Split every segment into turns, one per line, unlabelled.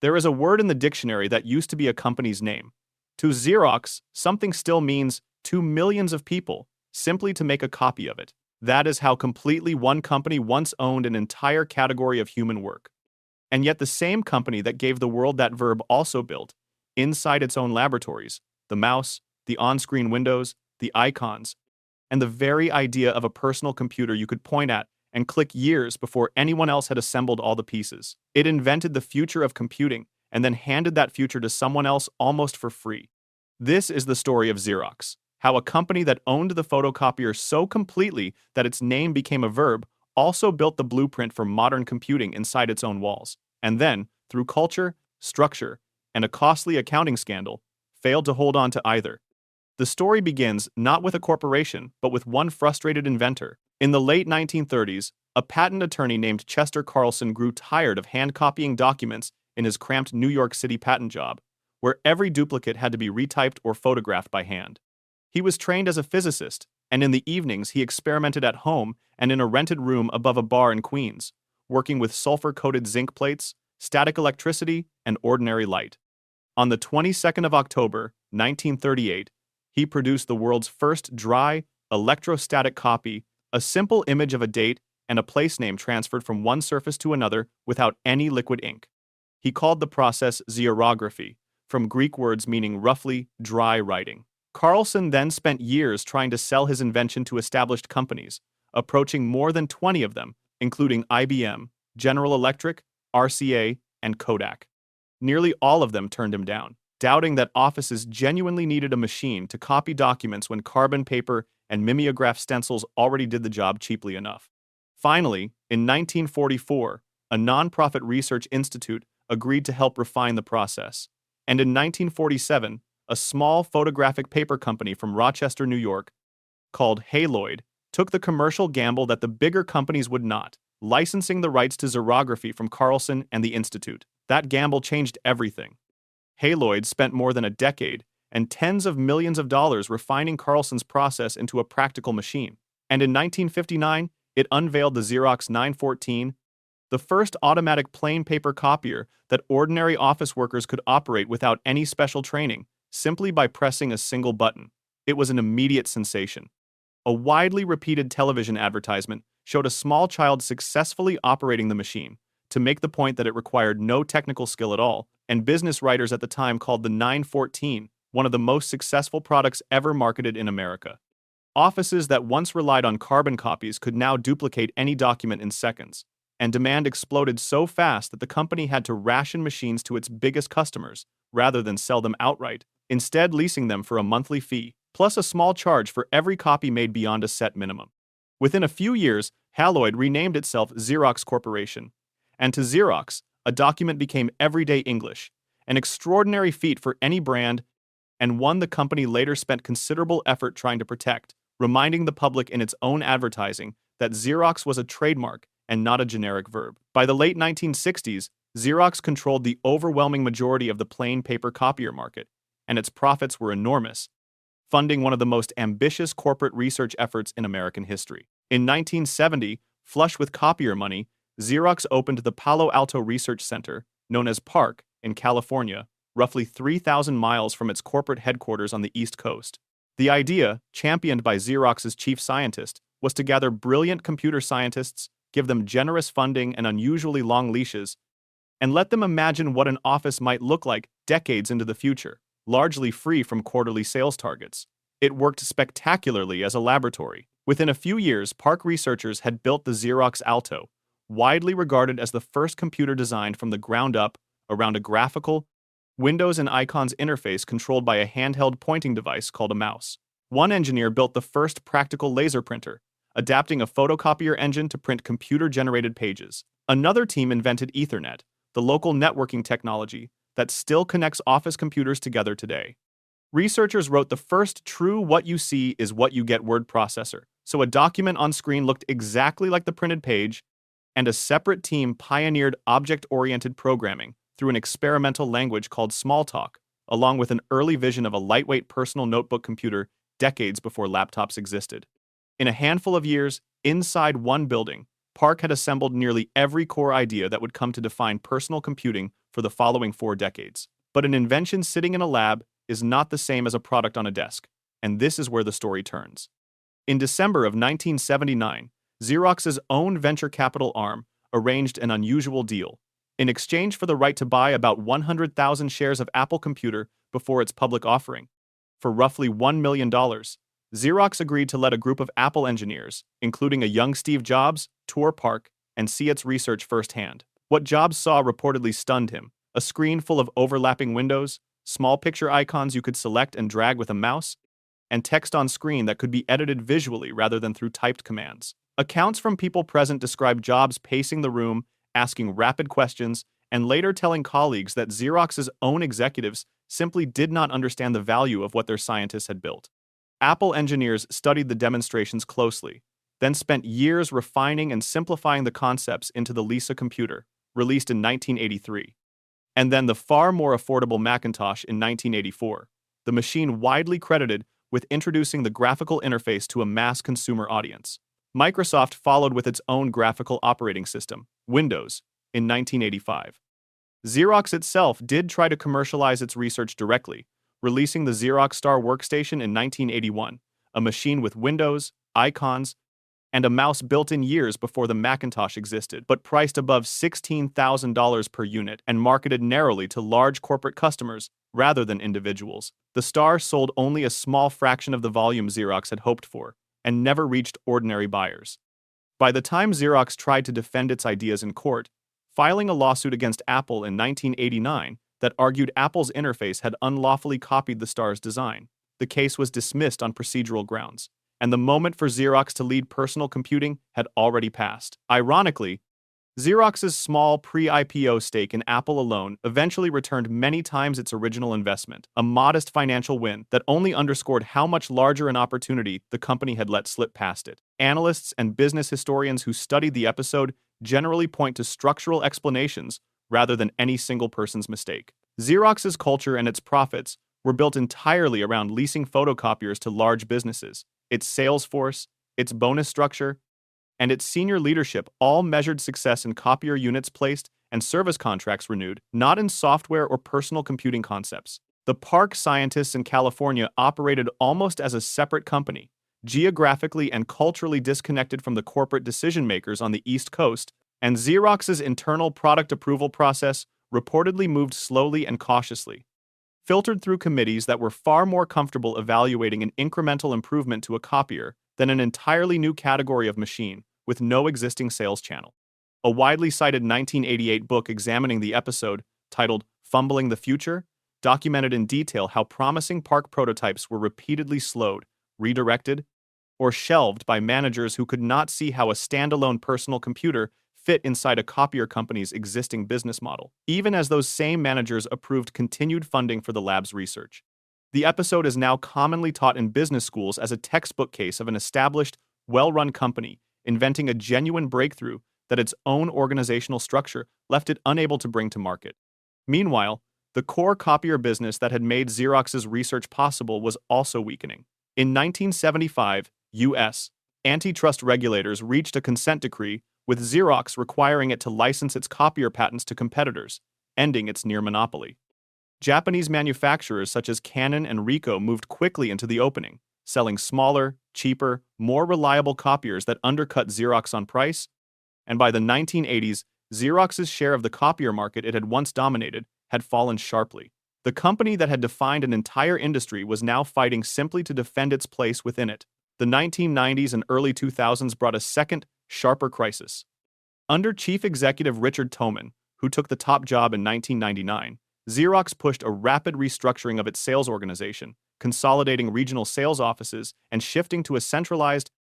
There is a word in the dictionary that used to be a company's name. To Xerox, something still means to millions of people, simply to make a copy of it. That is how completely one company once owned an entire category of human work. And yet the same company that gave the world that verb also built, inside its own laboratories, the mouse, the on-screen windows, the icons, and the very idea of a personal computer you could point at and click years before anyone else had assembled all the pieces. It invented the future of computing and then handed that future to someone else almost for free. This is the story of Xerox, how a company that owned the photocopier so completely that its name became a verb also built the blueprint for modern computing inside its own walls, and then, through culture, structure, and a costly accounting scandal, failed to hold on to either. The story begins not with a corporation, but with one frustrated inventor. In the late 1930s, a patent attorney named Chester Carlson grew tired of hand-copying documents in his cramped New York City patent job, where every duplicate had to be retyped or photographed by hand. He was trained as a physicist, and in the evenings he experimented at home and in a rented room above a bar in Queens, working with sulfur-coated zinc plates, static electricity, and ordinary light. On the 22nd of October, 1938, he produced the world's first dry, electrostatic copy, a simple image of a date and a place name transferred from one surface to another without any liquid ink. He called the process xerography, from Greek words meaning roughly dry writing. Carlson then spent years trying to sell his invention to established companies, approaching more than 20 of them, including IBM, General Electric, RCA, and Kodak. Nearly all of them turned him down, doubting that offices genuinely needed a machine to copy documents when carbon paper and mimeograph stencils already did the job cheaply enough. Finally, in 1944, a nonprofit research institute agreed to help refine the process, and in 1947, a small photographic paper company from Rochester, New York, called Haloid, took the commercial gamble that the bigger companies would not, licensing the rights to xerography from Carlson and the institute. That gamble changed everything. Haloid spent more than a decade and tens of millions of dollars refining Carlson's process into a practical machine. And in 1959, it unveiled the Xerox 914, the first automatic plain paper copier that ordinary office workers could operate without any special training, simply by pressing a single button. It was an immediate sensation. A widely repeated television advertisement showed a small child successfully operating the machine, to make the point that it required no technical skill at all, and business writers at the time called the 914 one of the most successful products ever marketed in America. Offices that once relied on carbon copies could now duplicate any document in seconds, and demand exploded so fast that the company had to ration machines to its biggest customers, rather than sell them outright, instead leasing them for a monthly fee, plus a small charge for every copy made beyond a set minimum. Within a few years, Haloid renamed itself Xerox Corporation, and to Xerox, a document became everyday English, an extraordinary feat for any brand, and one the company later spent considerable effort trying to protect, reminding the public in its own advertising that Xerox was a trademark and not a generic verb. By the late 1960s, Xerox controlled the overwhelming majority of the plain paper copier market, and its profits were enormous, funding one of the most ambitious corporate research efforts in American history. In 1970, flush with copier money, Xerox opened the Palo Alto Research Center, known as PARC, in California, roughly 3,000 miles from its corporate headquarters on the East Coast. The idea, championed by Xerox's chief scientist, was to gather brilliant computer scientists, give them generous funding and unusually long leashes, and let them imagine what an office might look like decades into the future, largely free from quarterly sales targets. It worked spectacularly as a laboratory. Within a few years, PARC researchers had built the Xerox Alto, widely regarded as the first computer designed from the ground up around a graphical, Windows and icons interface controlled by a handheld pointing device called a mouse. One engineer built the first practical laser printer, adapting a photocopier engine to print computer-generated pages. Another team invented Ethernet, the local networking technology that still connects office computers together today. Researchers wrote the first true what you see is what you get word processor, so a document on screen looked exactly like the printed page, and a separate team pioneered object-oriented programming through an experimental language called Smalltalk, along with an early vision of a lightweight personal notebook computer decades before laptops existed. In a handful of years, inside one building, PARC had assembled nearly every core idea that would come to define personal computing for the following 4 decades. But an invention sitting in a lab is not the same as a product on a desk, and this is where the story turns. In December of 1979, Xerox's own venture capital arm arranged an unusual deal. In exchange for the right to buy about 100,000 shares of Apple Computer before its public offering, for roughly $1 million, Xerox agreed to let a group of Apple engineers, including a young Steve Jobs, tour PARC and see its research firsthand. What Jobs saw reportedly stunned him: a screen full of overlapping windows, small picture icons you could select and drag with a mouse, and text on screen that could be edited visually rather than through typed commands. Accounts from people present describe Jobs pacing the room, asking rapid questions, and later telling colleagues that Xerox's own executives simply did not understand the value of what their scientists had built. Apple engineers studied the demonstrations closely, then spent years refining and simplifying the concepts into the Lisa computer, released in 1983. And then the far more affordable Macintosh in 1984, the machine widely credited with introducing the graphical interface to a mass consumer audience. Microsoft followed with its own graphical operating system, Windows, in 1985. Xerox itself did try to commercialize its research directly, releasing the Xerox Star Workstation in 1981, a machine with windows, icons, and a mouse built in years before the Macintosh existed, but priced above $16,000 per unit and marketed narrowly to large corporate customers rather than individuals. The Star sold only a small fraction of the volume Xerox had hoped for, and never reached ordinary buyers. By the time Xerox tried to defend its ideas in court, filing a lawsuit against Apple in 1989 that argued Apple's interface had unlawfully copied the Star's design, the case was dismissed on procedural grounds, and the moment for Xerox to lead personal computing had already passed. Ironically, Xerox's small pre-IPO stake in Apple alone eventually returned many times its original investment, a modest financial win that only underscored how much larger an opportunity the company had let slip past it. Analysts and business historians who studied the episode generally point to structural explanations rather than any single person's mistake. Xerox's culture and its profits were built entirely around leasing photocopiers to large businesses. Its sales force, its bonus structure, and its senior leadership all measured success in copier units placed and service contracts renewed, not in software or personal computing concepts. The PARC scientists in California operated almost as a separate company, geographically and culturally disconnected from the corporate decision-makers on the East Coast, and Xerox's internal product approval process reportedly moved slowly and cautiously, filtered through committees that were far more comfortable evaluating an incremental improvement to a copier than an entirely new category of machine with no existing sales channel. A widely cited 1988 book examining the episode, titled Fumbling the Future, documented in detail how promising PARC prototypes were repeatedly slowed, redirected, or shelved by managers who could not see how a standalone personal computer fit inside a copier company's existing business model, even as those same managers approved continued funding for the lab's research. The episode is now commonly taught in business schools as a textbook case of an established, well-run company inventing a genuine breakthrough that its own organizational structure left it unable to bring to market. Meanwhile, the core copier business that had made Xerox's research possible was also weakening. In 1975, U.S. antitrust regulators reached a consent decree with Xerox requiring it to license its copier patents to competitors, ending its near monopoly. Japanese manufacturers such as Canon and Ricoh moved quickly into the opening, selling smaller, cheaper, more reliable copiers that undercut Xerox on price, and by the 1980s, Xerox's share of the copier market it had once dominated had fallen sharply. The company that had defined an entire industry was now fighting simply to defend its place within it. The 1990s and early 2000s brought a second, sharper crisis. Under Chief Executive Richard Toman, who took the top job in 1999, Xerox pushed a rapid restructuring of its sales organization, consolidating regional sales offices and shifting to a centralized,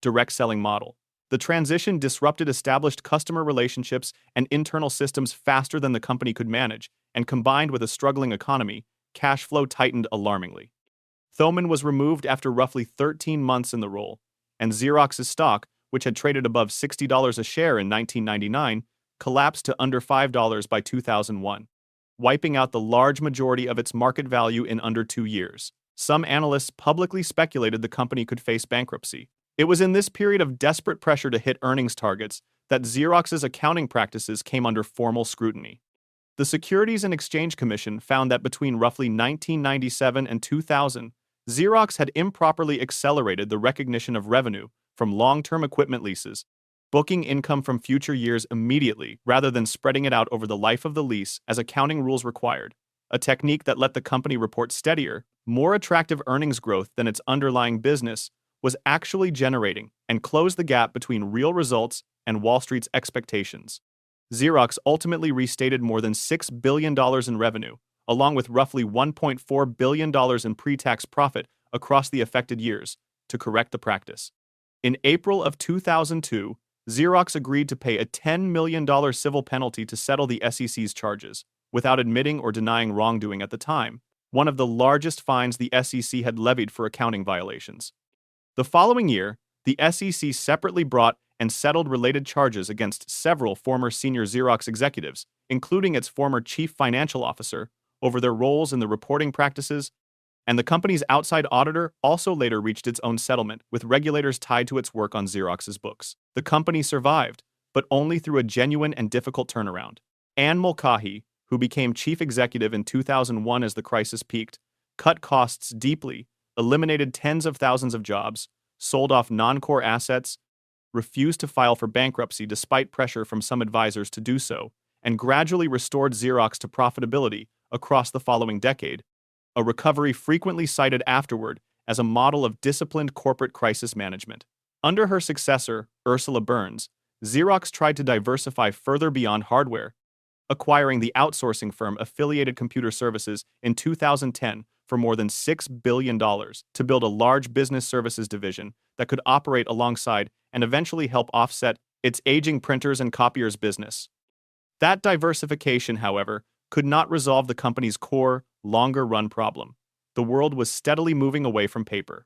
direct selling model. The transition disrupted established customer relationships and internal systems faster than the company could manage, and combined with a struggling economy, cash flow tightened alarmingly. Thoman was removed after roughly 13 months in the role, and Xerox's stock, which had traded above $60 a share in 1999, collapsed to under $5 by 2001, wiping out the large majority of its market value in under 2 years. Some analysts publicly speculated the company could face bankruptcy. It was in this period of desperate pressure to hit earnings targets that Xerox's accounting practices came under formal scrutiny. The Securities and Exchange Commission found that between roughly 1997 and 2000, Xerox had improperly accelerated the recognition of revenue from long-term equipment leases, booking income from future years immediately rather than spreading it out over the life of the lease as accounting rules required, a technique that let the company report steadier, more attractive earnings growth than its underlying business was actually generating and close the gap between real results and Wall Street's expectations. Xerox ultimately restated more than $6 billion in revenue, along with roughly $1.4 billion in pre-tax profit across the affected years, to correct the practice. In April of 2002, Xerox agreed to pay a $10 million civil penalty to settle the SEC's charges, without admitting or denying wrongdoing at the time, one of the largest fines the SEC had levied for accounting violations. The following year, the SEC separately brought and settled related charges against several former senior Xerox executives, including its former chief financial officer, over their roles in the reporting practices, and the company's outside auditor also later reached its own settlement with regulators tied to its work on Xerox's books. The company survived, but only through a genuine and difficult turnaround. Anne Mulcahy, who became chief executive in 2001 as the crisis peaked, cut costs deeply, eliminated tens of thousands of jobs, sold off non-core assets, refused to file for bankruptcy despite pressure from some advisors to do so, and gradually restored Xerox to profitability across the following decade, a recovery frequently cited afterward as a model of disciplined corporate crisis management. Under her successor, Ursula Burns, Xerox tried to diversify further beyond hardware, acquiring the outsourcing firm Affiliated Computer Services in 2010 for more than $6 billion to build a large business services division that could operate alongside and eventually help offset its aging printers and copiers business. That diversification, however, could not resolve the company's core, longer-run problem. The world was steadily moving away from paper.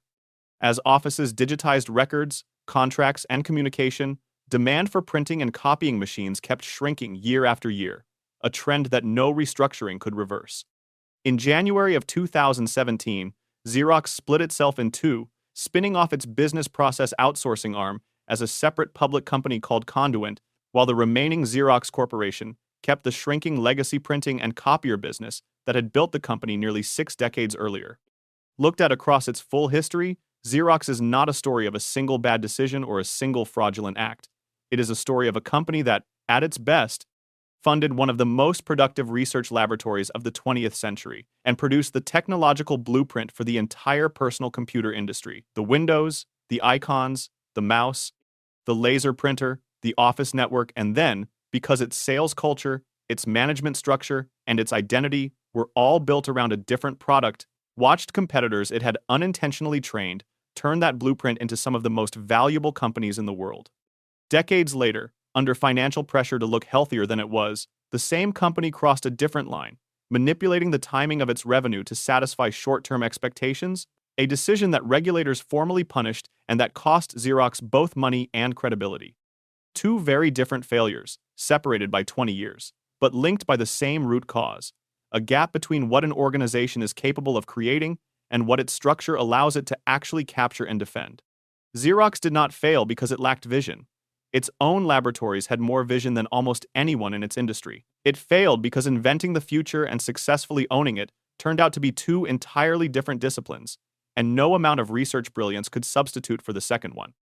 As offices digitized records, contracts, and communication, demand for printing and copying machines kept shrinking year after year, a trend that no restructuring could reverse. In January of 2017, Xerox split itself in two, spinning off its business process outsourcing arm as a separate public company called Conduent, while the remaining Xerox Corporation kept the shrinking legacy printing and copier business that had built the company nearly 6 decades earlier. Looked at across its full history, Xerox is not a story of a single bad decision or a single fraudulent act. It is a story of a company that, at its best, funded one of the most productive research laboratories of the 20th century and produced the technological blueprint for the entire personal computer industry: the Windows, the icons, the mouse, the laser printer, the Office network, and then, because its sales culture, its management structure, and its identity were all built around a different product, watched competitors it had unintentionally trained turn that blueprint into some of the most valuable companies in the world. Decades later, under financial pressure to look healthier than it was, the same company crossed a different line, manipulating the timing of its revenue to satisfy short-term expectations, a decision that regulators formally punished and that cost Xerox both money and credibility. Two very different failures, separated by 20 years, but linked by the same root cause: a gap between what an organization is capable of creating and what its structure allows it to actually capture and defend. Xerox did not fail because it lacked vision. Its own laboratories had more vision than almost anyone in its industry. It failed because inventing the future and successfully owning it turned out to be two entirely different disciplines, and no amount of research brilliance could substitute for the second one.